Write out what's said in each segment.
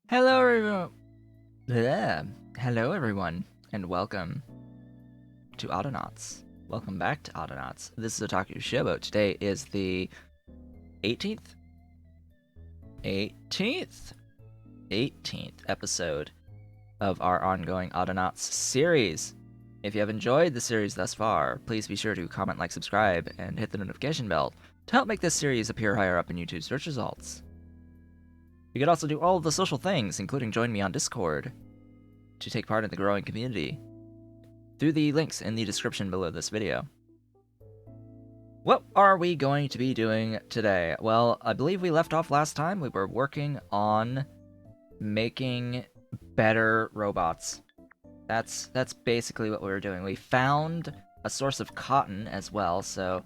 Hello, everyone. Hello, everyone, and welcome to Autonauts. Welcome back to Autonauts. This is Otaku Showboat. Today is the 18th? 18th? 18th episode of our ongoing Autonauts series. If you have enjoyed the series thus far, please be sure to comment, like, subscribe, and hit the notification bell to help make this series appear higher up in YouTube search results. You could also do all of the social things, including join me on Discord, to take part in the growing community through the links in the description below this video. What are we going to be doing today? Well, I believe we left off last time. We were working on making better robots. That's basically what we were doing. We found a source of cotton as well, so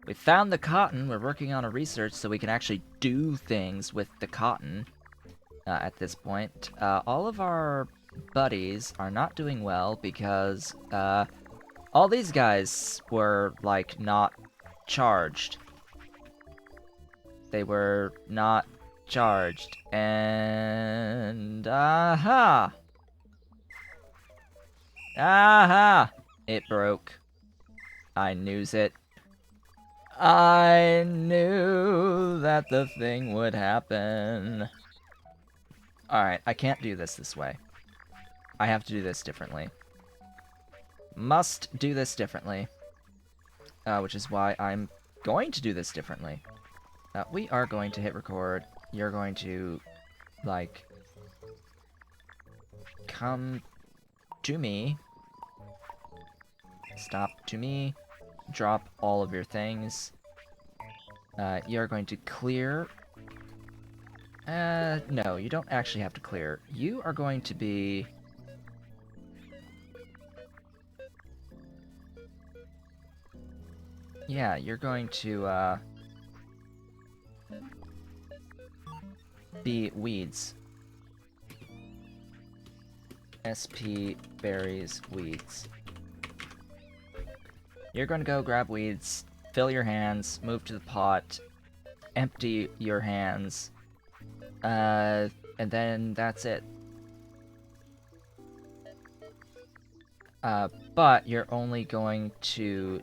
we found the cotton. We're working on a research so we can actually do things with the cotton at this point. All of our buddies are not doing well because all these guys were, like, not charged. They were not charged. And... Aha! Aha! It broke. I knews it. I knew that the thing would happen. Alright, I can't do this way. I have to do this differently. Must do this differently. Which is why I'm going to do this differently. We are going to hit record. You're going to, like, come to me. Stop to me. Drop all of your things. You're going to clear. No, you don't actually have to clear. You are going to be... Yeah, you're going to, be weeds. SP berries weeds. You're going to go grab weeds, fill your hands, move to the pot, empty your hands, and then that's it. But you're only going to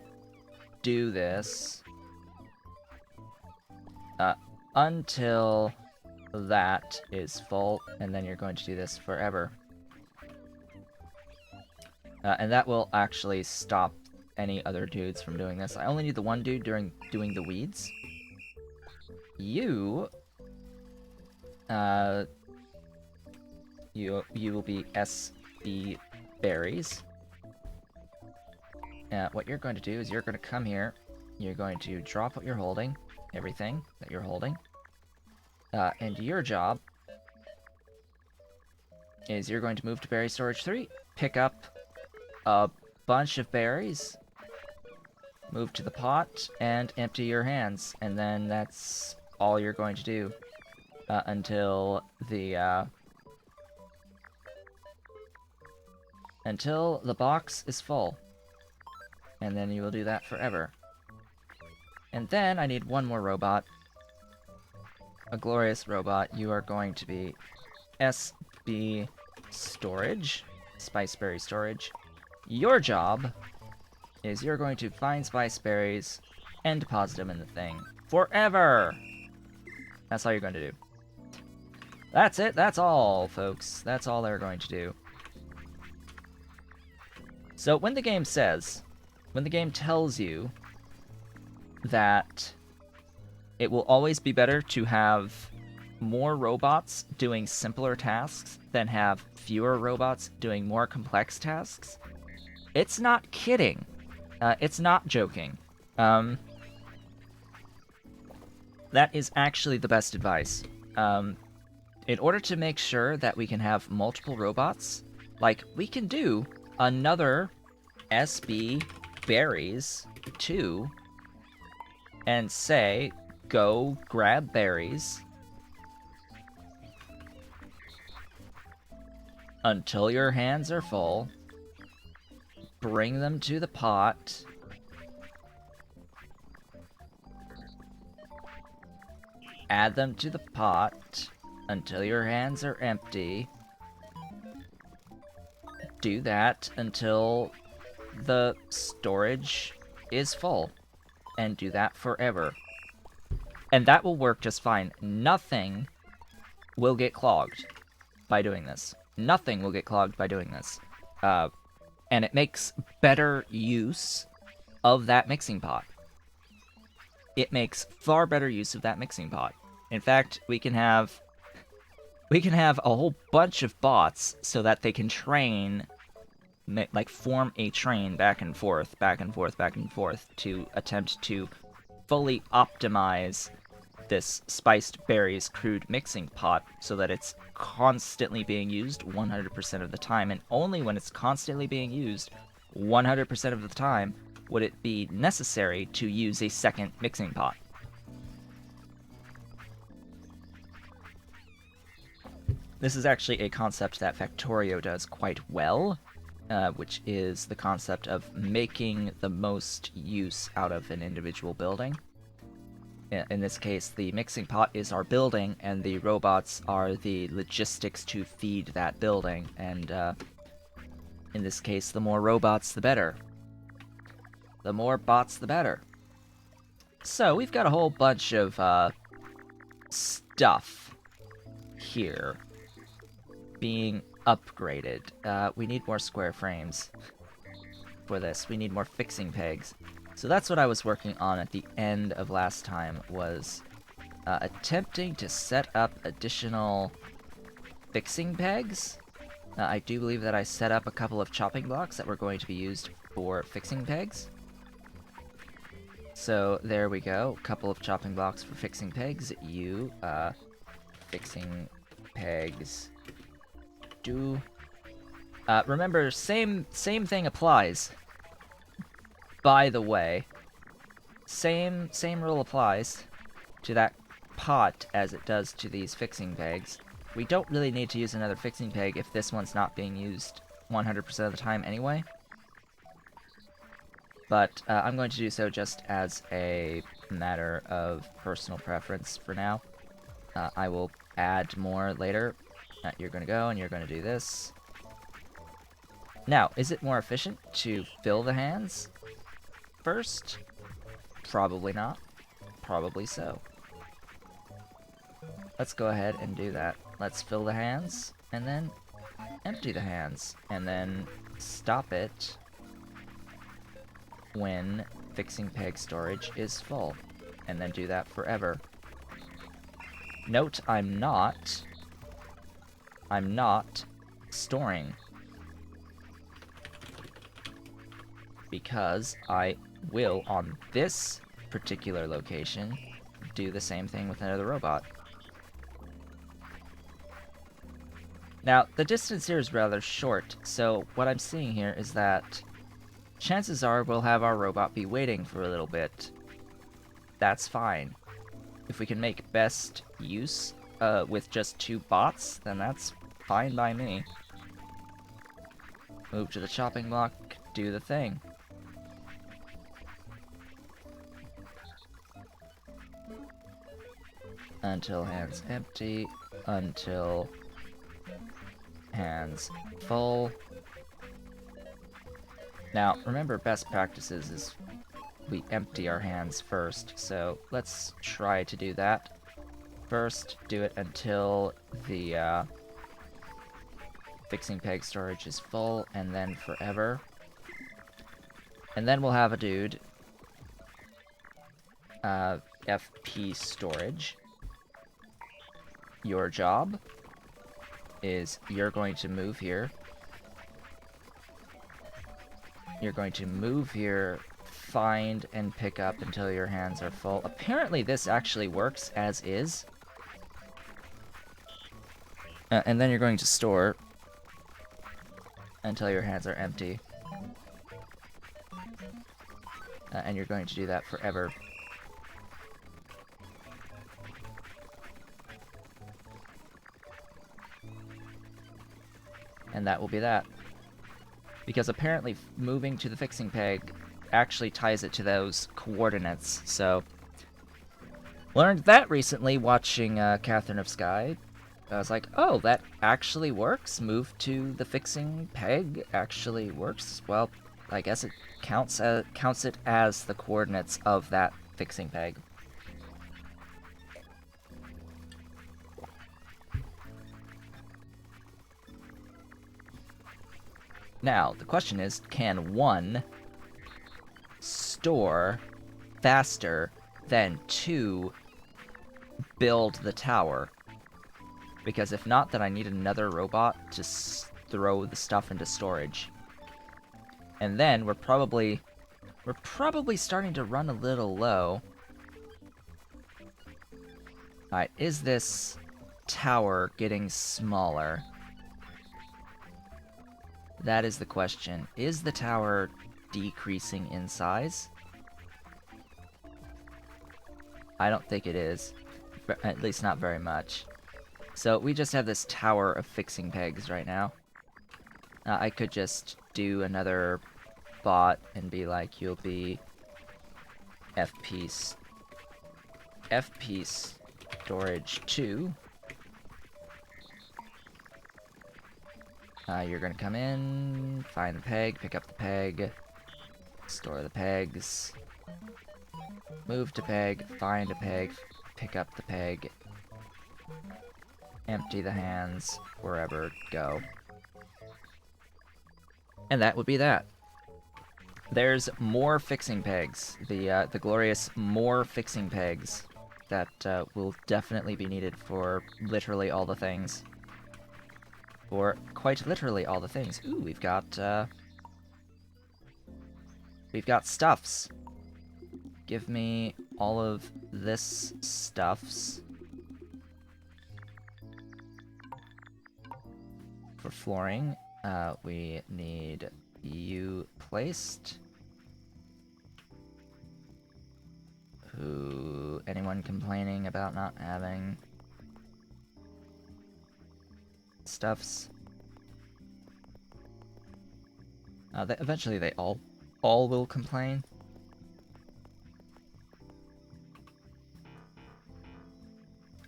do this until that is full, and then you're going to do this forever. And that will actually stop any other dudes from doing this. I only need the one dude during doing the weeds. You will be SB berries. What you're going to do is you're going to come here. You're going to drop what you're holding, everything that you're holding. And your job is you're going to move to berry storage 3, pick up a bunch of berries, move to the pot, and empty your hands. And then that's all you're going to do until the box is full. And then you will do that forever. And then I need one more robot. A glorious robot. You are going to be SB storage. Spiceberry storage. Your job is you're going to find spice berries and deposit them in the thing. Forever! That's all you're going to do. That's it. That's all, folks. That's all they're going to do. So when the game says... When the game tells you that it will always be better to have more robots doing simpler tasks than have fewer robots doing more complex tasks, it's not kidding. It's not joking. That is actually the best advice. In order to make sure that we can have multiple robots, like, we can do another SB berries 2 and say, go grab berries until your hands are full, bring them to the pot, add them to the pot, until your hands are empty. Do that until the storage is full. And do that forever. And that will work just fine. Nothing will get clogged by doing this. Nothing will get clogged by doing this. And it makes better use of that mixing pot. It makes far better use of that mixing pot. In fact, we can have a whole bunch of bots so that they can train, like form a train back and forth, back and forth, back and forth to attempt to fully optimize this spiced berries crude mixing pot so that it's constantly being used 100% of the time, and only when it's constantly being used 100% of the time would it be necessary to use a second mixing pot. This is actually a concept that Factorio does quite well, which is the concept of making the most use out of an individual building. In this case, the mixing pot is our building, and the robots are the logistics to feed that building, and in this case, the more robots, the better. The more bots, the better. So, we've got a whole bunch of stuff here being upgraded. We need more square frames for this. We need more fixing pegs. So that's what I was working on at the end of last time, was attempting to set up additional fixing pegs. I do believe that I set up a couple of chopping blocks that were going to be used for fixing pegs. So there we go, a couple of chopping blocks for fixing pegs. Fixing pegs do. Remember, same thing applies. By the way, same rule applies to that pot as it does to these fixing pegs. We don't really need to use another fixing peg if this one's not being used 100% of the time anyway. But I'm going to do so just as a matter of personal preference for now. I will add more later. You're going to go and you're going to do this. Now, is it more efficient to fill the hands first? Probably not. Probably so. Let's go ahead and do that. Let's fill the hands, and then empty the hands, and then stop it when fixing peg storage is full, and then do that forever. Note, I'm not storing, because I will, on this particular location, do the same thing with another robot. Now, the distance here is rather short, so what I'm seeing here is that chances are we'll have our robot be waiting for a little bit. That's fine. If we can make best use with just 2 bots, then that's fine by me. Move to the chopping block, do the thing. Until hands empty, until hands full. Now, remember, best practices is we empty our hands first, so let's try to do that. First, do it until the fixing peg storage is full, and then forever. And then we'll have a dude, FP storage. Your job is you're going to move here. You're going to move here, find and pick up until your hands are full. Apparently this actually works as is. And then you're going to store until your hands are empty. And you're going to do that forever. And that will be that. Because apparently moving to the fixing peg actually ties it to those coordinates, so... Learned that recently watching Catherine of Sky I was like, oh, that actually works. Move to the fixing peg actually works. Well, I guess it counts it as the coordinates of that fixing peg. Now, the question is, can one store faster than two build the tower? Because if not, then I need another robot to throw the stuff into storage. And then we're probably starting to run a little low. Alright, is this tower getting smaller? That is the question. Is the tower decreasing in size? I don't think it is. At least not very much. So we just have this tower of fixing pegs right now. I could just do another bot and be like, you'll be FP storage 2. You're gonna come in, find the peg, pick up the peg, store the pegs, move to peg, find a peg, pick up the peg, empty the hands, wherever, go. And that would be that. There's more fixing pegs, the glorious more fixing pegs that will definitely be needed for literally all the things. For quite literally all the things. Ooh, we've got stuffs. Give me all of this stuffs. For flooring, we need you placed. Anyone complaining about not having stuffs? Eventually they all will complain.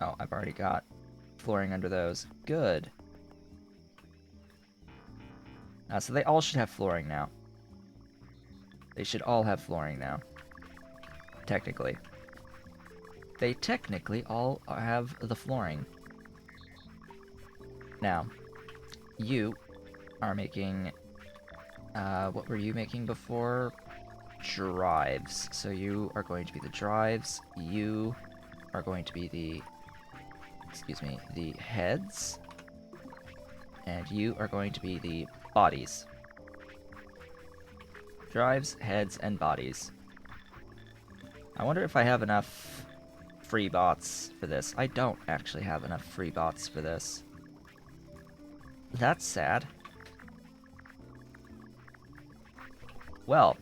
Oh, I've already got flooring under those. Good. So they all should have flooring now. They should all have flooring now. Technically. They technically all have the flooring. Now, you are making... what were you making before? Drives. So you are going to be the drives. You are going to be the... excuse me, the heads. And you are going to be the bodies. Drives, heads, and bodies. I wonder if I have enough free bots for this. I don't actually have enough free bots for this. That's sad. Well,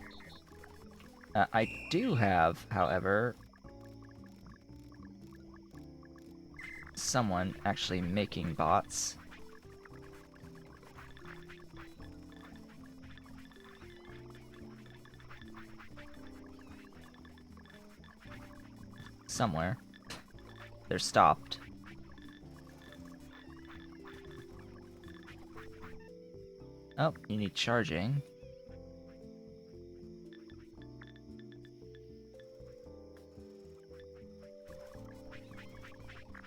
I do have, however, someone actually making bots. Somewhere. They're stopped. Oh, you need charging.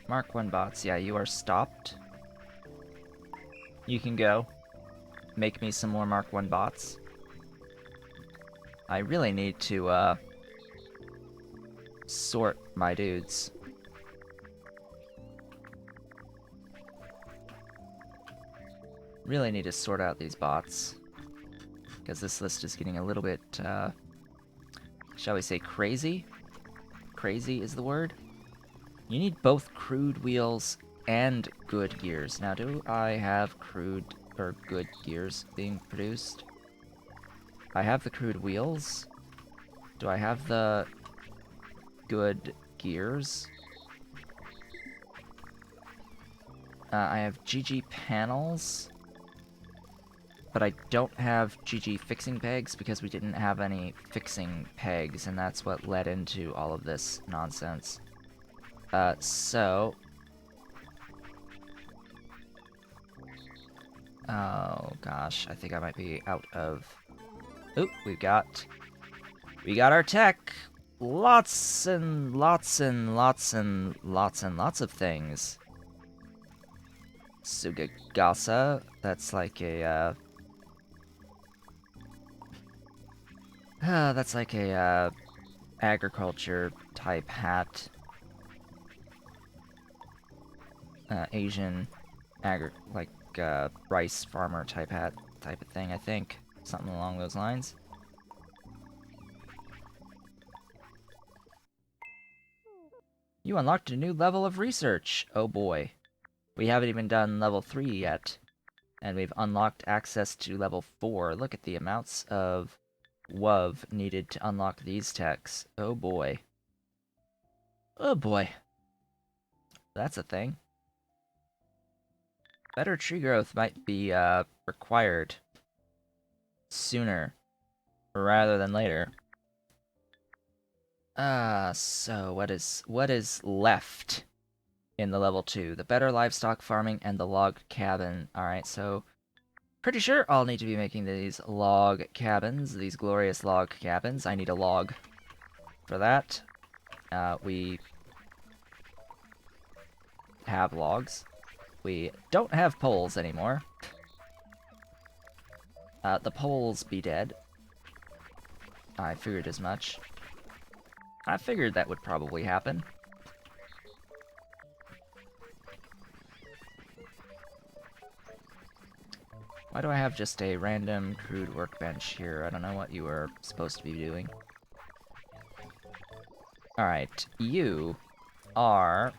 Mark 1 bots. Yeah, you are stopped. You can go. Make me some more Mark 1 bots. I really need to, sort my dudes. Really need to sort out these bots. Because this list is getting a little bit, shall we say crazy? Crazy is the word. You need both crude wheels and good gears. Now, do I have crude or good gears being produced? I have the crude wheels. Do I have the good gears? I have GG panels, but I don't have GG fixing pegs because we didn't have any fixing pegs, and that's what led into all of this nonsense. So Oh gosh, I think I might be out of... Oop, we got our tech! Lots and lots and lots and lots and lots of things. Sugagasa, that's like a, that's like a, agriculture type hat. Asian rice farmer type hat type of thing, I think. Something along those lines. You unlocked a new level of research. Oh boy. We haven't even done level 3 yet. And we've unlocked access to level 4. Look at the amounts of WUV needed to unlock these techs. Oh boy. Oh boy. That's a thing. Better tree growth might be required sooner rather than later. So what is left in the level 2? The better livestock farming and the log cabin. Alright, so pretty sure I'll need to be making these log cabins, these glorious log cabins. I need a log for that. We have logs. We don't have poles anymore. The poles be dead. I figured as much. I figured that would probably happen. Why do I have just a random crude workbench here? I don't know what you were supposed to be doing. Alright, you are...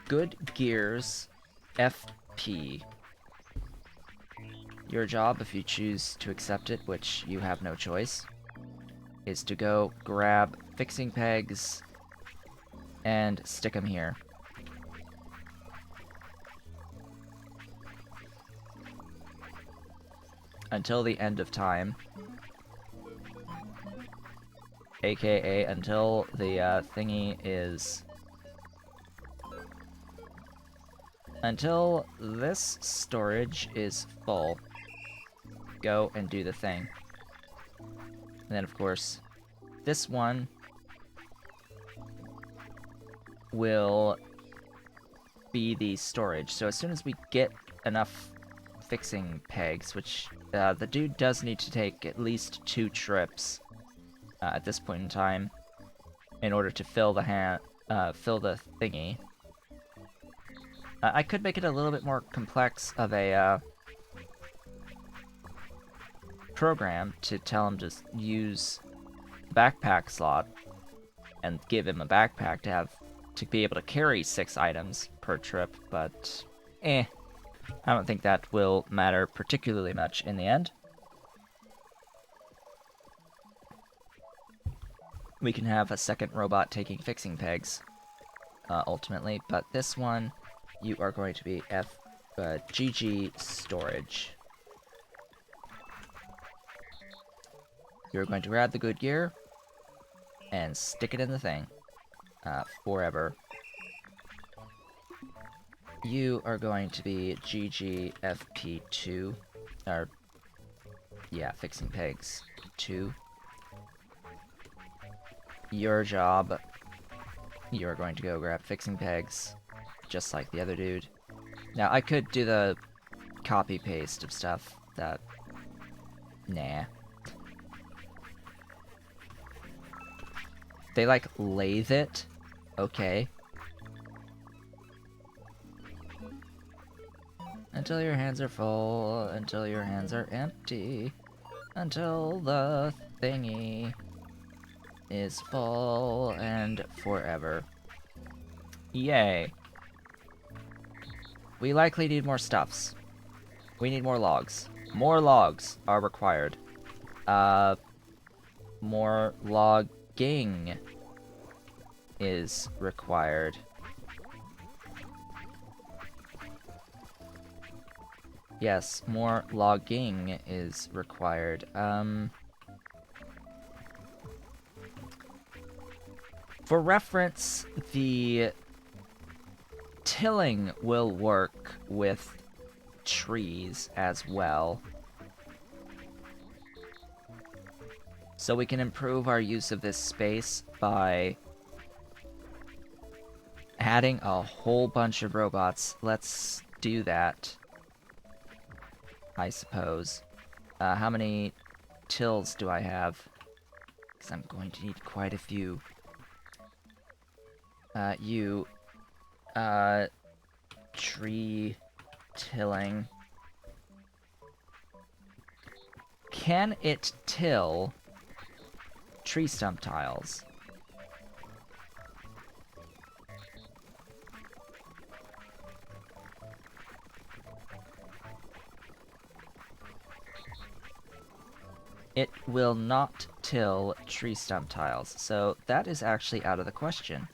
Good Gears FP. Your job, if you choose to accept it, which you have no choice, is to go grab fixing pegs and stick them here. Until the end of time. AKA until the thingy is... Until this storage is full. Go and do the thing. And then, of course, this one will be the storage. So as soon as we get enough fixing pegs, which the dude does need to take at least 2 trips at this point in time in order to fill the thingy. I could make it a little bit more complex of a program to tell him to use the backpack slot and give him a backpack to be able to carry 6 items per trip, but I don't think that will matter particularly much in the end. We can have a second robot taking fixing pegs, ultimately, but this one, you are going to be GG storage. You're going to grab the good gear and stick it in the thing forever. You are going to be GGFP2, or, yeah, fixing pegs 2. Your job, you are going to go grab fixing pegs, just like the other dude. Now, I could do the copy-paste of stuff that... Nah. They, like, lathe it? Okay. Until your hands are full, until your hands are empty, until the thingy is full and forever. Yay. We likely need more stuffs. We need more logs. More logs are required. More logging is required. Yes, more logging is required. For reference, the tilling will work with trees as well. So we can improve our use of this space by adding a whole bunch of robots. Let's do that, I suppose. How many tills do I have? Because I'm going to need quite a few. Tree tilling. Can it till tree stump tiles? It will not till tree stump tiles, so that is actually out of the question.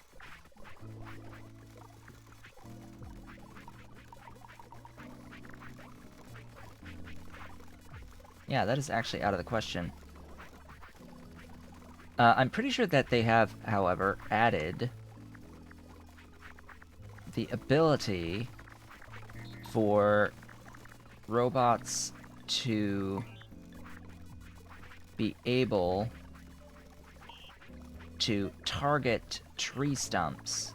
Yeah, that is actually out of the question. I'm pretty sure that they have, however, added the ability for robots to be able to target tree stumps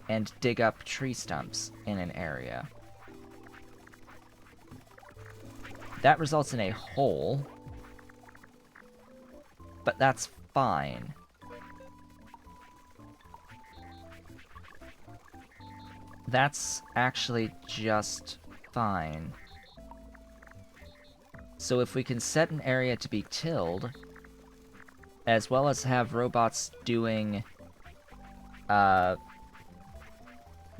and dig up tree stumps in an area. That results in a hole, but that's fine. That's actually just fine. So if we can set an area to be tilled, as well as have robots doing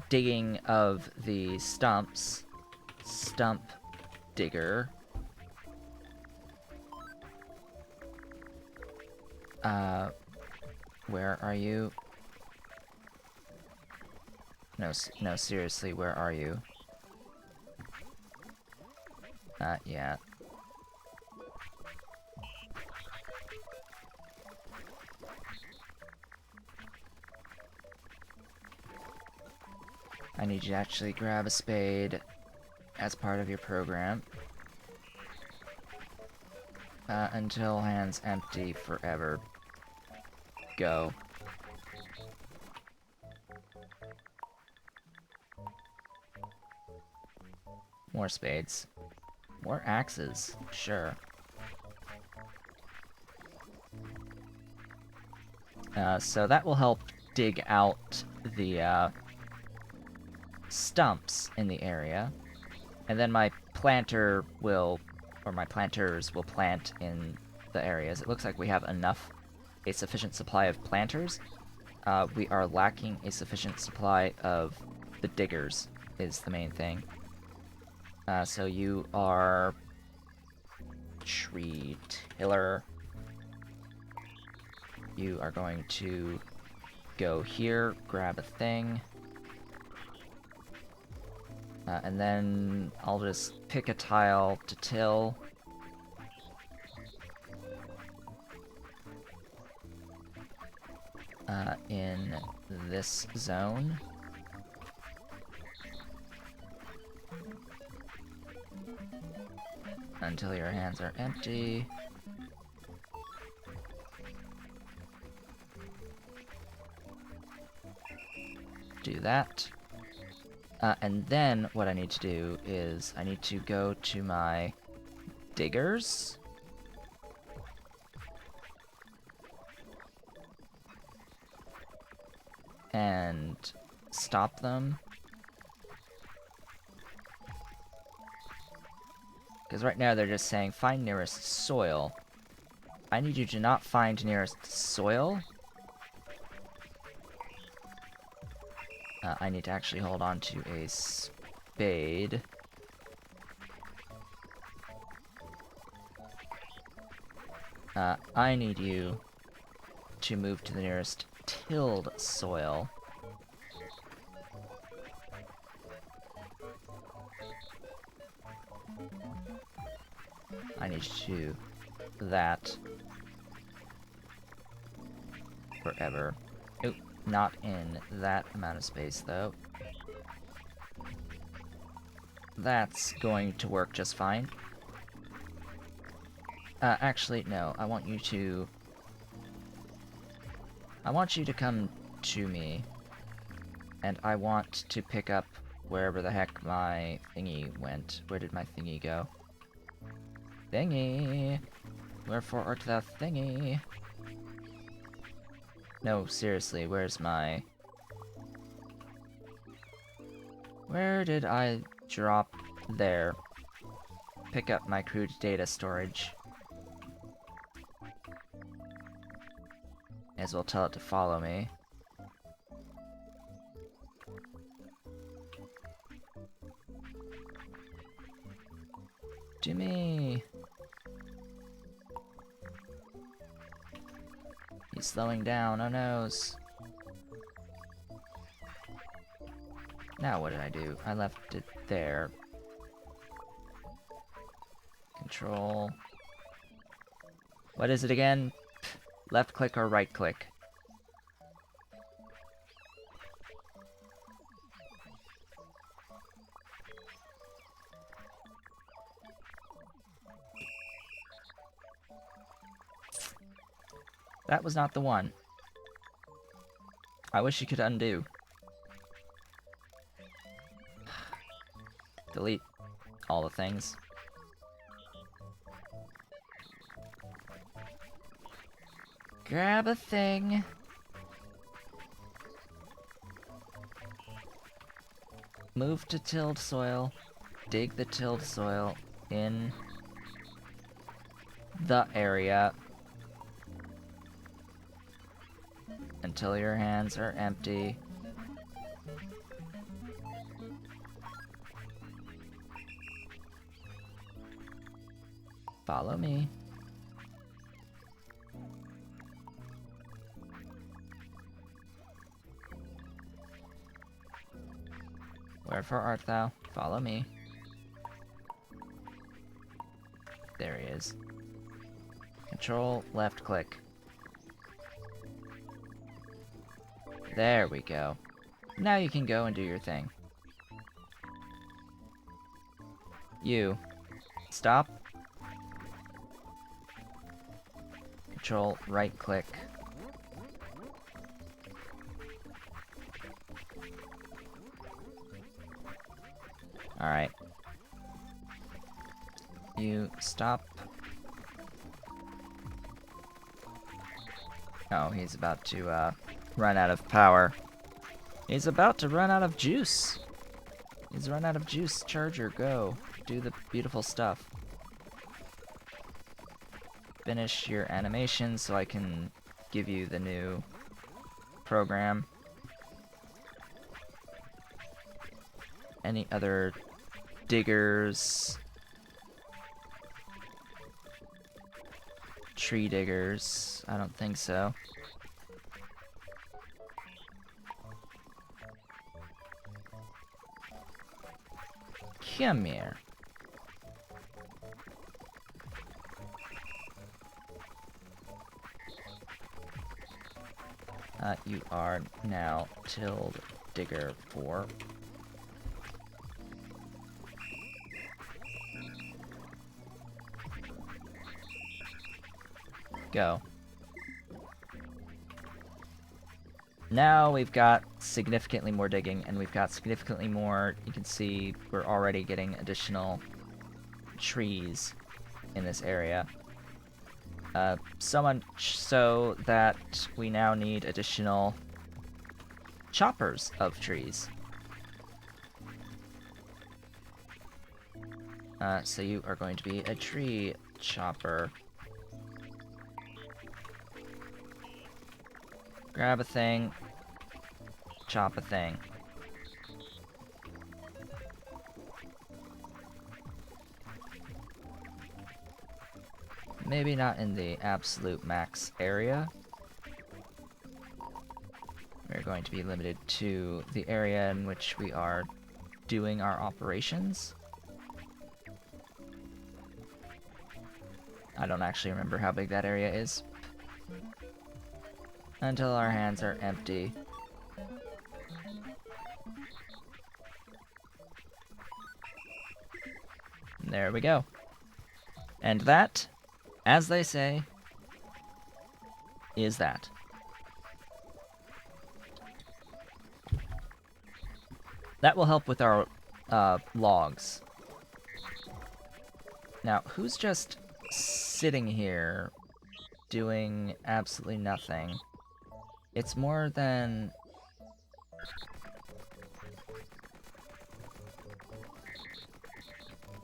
digging of the stumps, stump digger, where are you? No, seriously, where are you? Yeah. I need you to actually grab a spade as part of your program. Until hands empty forever. Go. More spades. More axes. Sure. So that will help dig out the stumps in the area. And then my planter will, or my planters will plant in the areas. It looks like we have a sufficient supply of planters. We are lacking a sufficient supply of the diggers, is the main thing. So you are tree tiller. You are going to go here, grab a thing. And then I'll just pick a tile to till. In this zone. Until your hands are empty. Do that. And then what I need to do is I need to go to my diggers. And stop them. Because right now they're just saying, find nearest soil. I need you to not find nearest soil. I need to actually hold on to a spade. I need you to move to the nearest tilled soil. I need you to do that. Forever. Oop, not in that amount of space, though. that's going to work just fine. Actually, no. I want you to come to me. And I want to pick up wherever the heck my thingy went. Where did my thingy go? Thingy! Wherefore art thou thingy? No, seriously, where's my... Where did I drop there? Pick up my crude data storage. May as well tell it to follow me. To me! He's slowing down, oh noes. Now what did I do? I left it there. Control. What is it again? Left click or right click? That was not the one. I wish you could undo. Delete all the things. Grab a thing. Move to tilled soil. Dig the tilled soil in the area until your hands are empty. Follow me. Wherefore art thou? Follow me. There he is. Control, left click. There we go. Now you can go and do your thing. You. Stop. Control, right click. Alright. You stop. Oh, he's about to, run out of power. He's about to run out of juice. He's run out of juice. Charger, go. Do the beautiful stuff. Finish your animation so I can give you the new program. Any other diggers? Tree diggers? I don't think so. Come here. You are now tilled digger 4. Go. Now we've got significantly more digging, and we've got significantly more, you can see we're already getting additional trees in this area. So much so that we now need additional choppers of trees. So you are going to be a tree chopper. Grab a thing, chop a thing. Maybe not in the absolute max area. We're going to be limited to the area in which we are doing our operations. I don't actually remember how big that area is. Until our hands are empty. There we go. And that, as they say, is that. That will help with our logs. Now, who's just sitting here doing absolutely nothing? It's more than...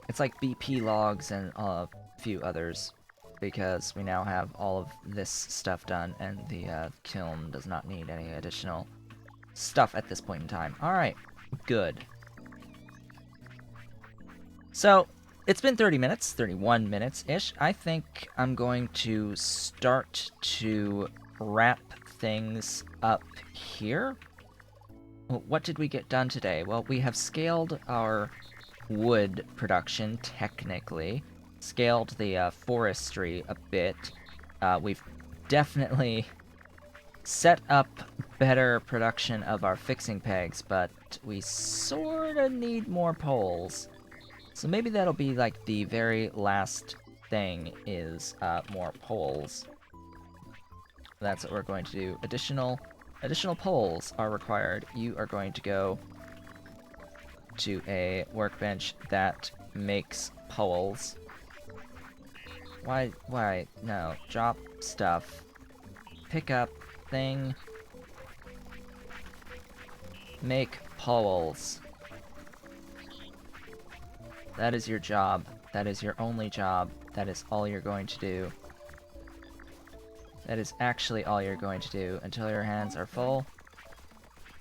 It's like BP logs and a few others, because we now have all of this stuff done, and the kiln does not need any additional stuff at this point in time. Alright, good. So, it's been 30 minutes, 31 minutes-ish. I think I'm going to start to wrap things up here. What did we get done today? Well, we have scaled our wood production, technically. Scaled the forestry a bit. We've definitely set up better production of our fixing pegs, but we sorta need more poles. So maybe that'll be like the very last thing is more poles. That's what we're going to do. Additional poles are required. You are going to go to a workbench that makes poles. Why? No. Drop stuff. Pick up thing. Make poles. That is your job. That is your only job. That is all you're going to do. That is actually all you're going to do until your hands are full.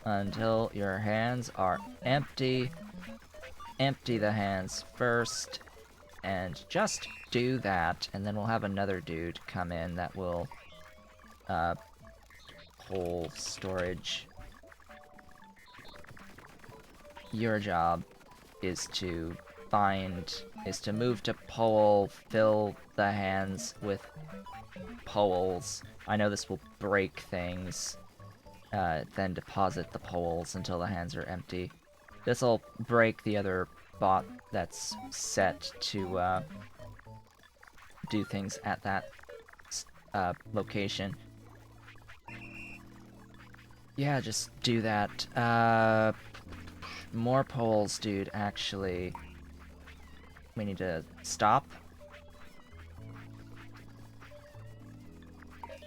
Until your hands are empty. Empty the hands first. And just do that. And then we'll have another dude come in that will... pole storage. Your job is to move to pole, fill the hands with poles. I know this will break things. Then deposit the poles until the hands are empty. This'll break the other bot that's set to do things at that location. Yeah, just do that. More poles, dude, actually. We need to stop.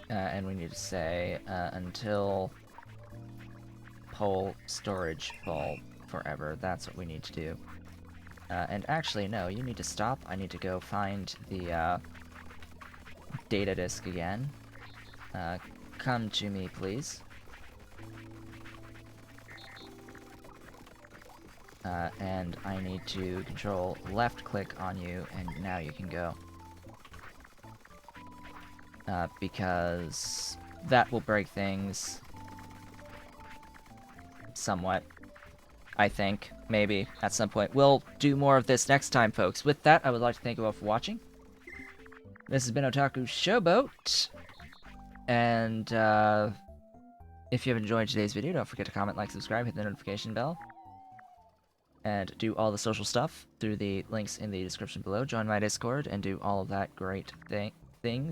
And we need to say, until pole storage full forever. That's what we need to do. And actually, no, you need to stop. I need to go find the data disk again. Come to me, please. And I need to control left click on you, and now you can go. Because that will break things somewhat, I think, maybe, at some point. We'll do more of this next time, folks. With that, I would like to thank you all for watching. This has been Otaku Showboat, and if you have enjoyed today's video, don't forget to comment, like, subscribe, hit the notification bell, and do all the social stuff through the links in the description below. Join my Discord and do all of that great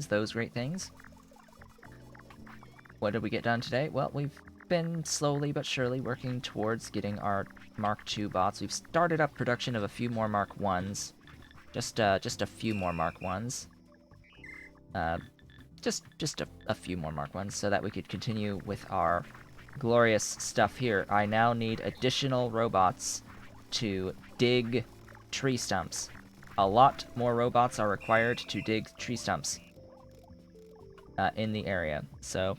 those great things. What did we get done today? Well, we've been slowly but surely working towards getting our Mark II bots. We've started up production of a few more Mark Is. Just a few more Mark Is. Just a few more Mark Is, so that we could continue with our glorious stuff here. I now need additional robots to dig tree stumps. A lot more robots are required to dig tree stumps in the area. So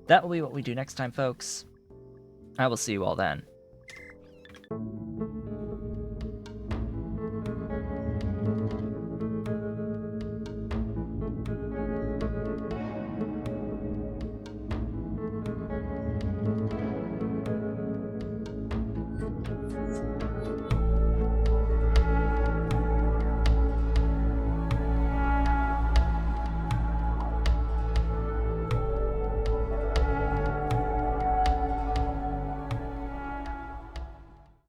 that will be what we do next time, folks. I will see you all then.